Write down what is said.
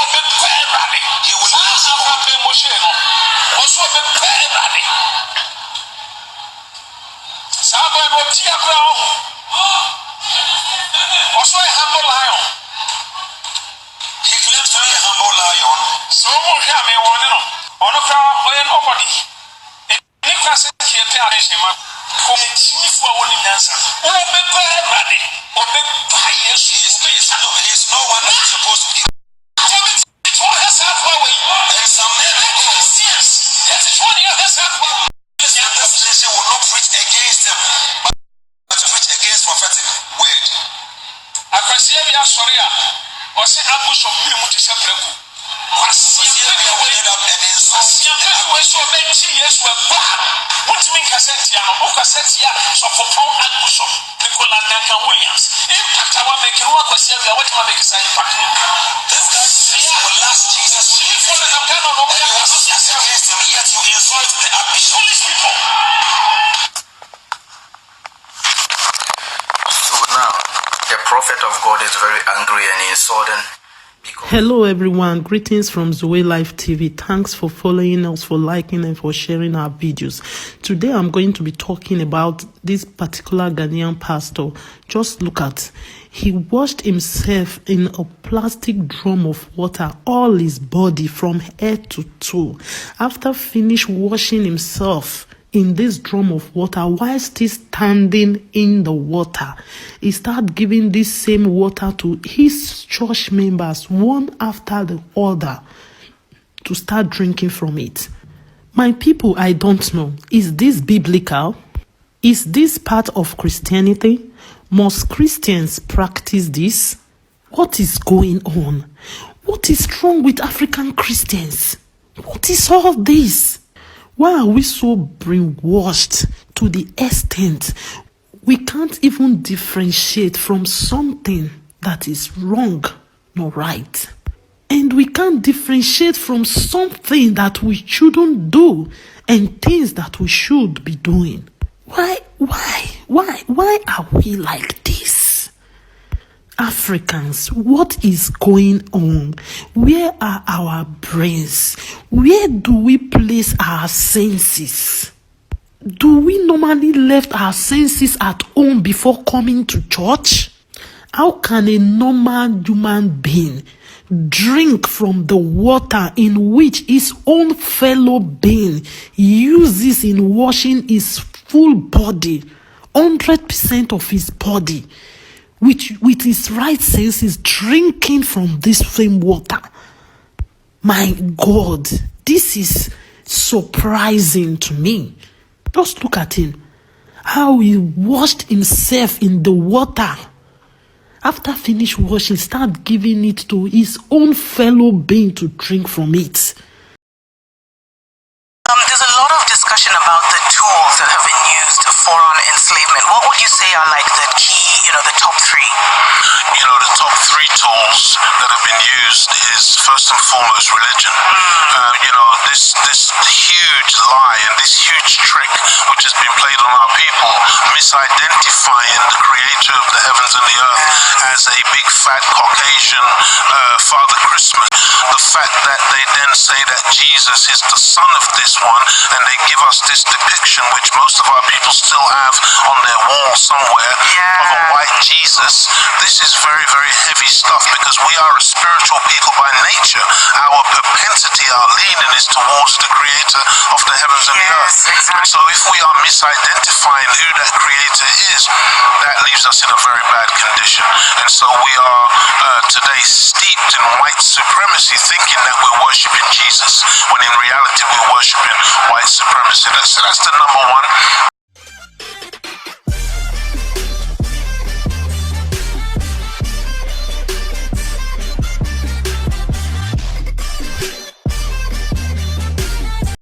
He will respond. Also a humble lion. He claims to be a humble lion. So much I may want to know. On a car or nobody. Nicholas here tell him for a chief for only dancer. Oh, be ready. Or be pious. He is no one that is supposed to be. And some men yes, it's one year has happened. They will not preach against them, but preach against prophetic word. I can see we are sorry. Or say ambush of me to separate. What years were bad. What mean Cassetia, Ocassetia, so for Paul and Bishop, Nicola Duncan Williams. Impact our making work was here. What my make is impact. This guy says you will last Jesus. And you will speak against him, yet you insult the Archbishop. Foolish people. So now, the prophet of God is very angry and insulting. Hello everyone, greetings from Zoe Life TV. Thanks for following us, for liking and for sharing our videos. Today I'm going to be talking about this particular Ghanaian pastor. Just look at, he washed himself in a plastic drum of water, all his body from head to toe. After finish washing himself in this drum of water, while still standing in the water, he started giving this same water to his church members, one after the other, to start drinking from it. My people, I don't know. Is this biblical? Is this part of Christianity? Must Christians practice this? What is going on? What is wrong with African Christians? What is all this? Why are we so brainwashed to the extent we can't even differentiate from something that is wrong nor right? And we can't differentiate from something that we shouldn't do and things that we should be doing. Why are we like this? Africans, what is going on? Where are our brains? Where do we place our senses? Do we normally left our senses at home before coming to church? How can a normal human being drink from the water in which his own fellow being uses in washing his full body, 100% of his body, which with his right senses drinking from this same water? My God, this is surprising to me. Just look at him, how he washed himself in the water. After finish washing, start giving it to his own fellow being to drink from it. There's a lot of discussion about the tools that have been used for enslavement. What would you say are like the key, the top three? The top three tools that have been used is first and foremost religion. This huge lie and this huge trick which has been played on our people, misidentifying the creator of the heavens and the earth as a big fat Caucasian Father Christmas. The fact that they then say that Jesus is the son of this one, and they give us this depiction which most of our people still have on their wall somewhere of a white Jesus. This is very, very heavy stuff, because we are a spiritual people by nature. Our propensity, our leaning is towards the creator of the heavens and the earth. Exactly. And so if we are misidentifying who that creator is, that leaves us in a very bad condition. And so we are today steeped in white supremacy, thinking that we're worshiping Jesus, when in reality we're worshiping white supremacy. So that's the number one.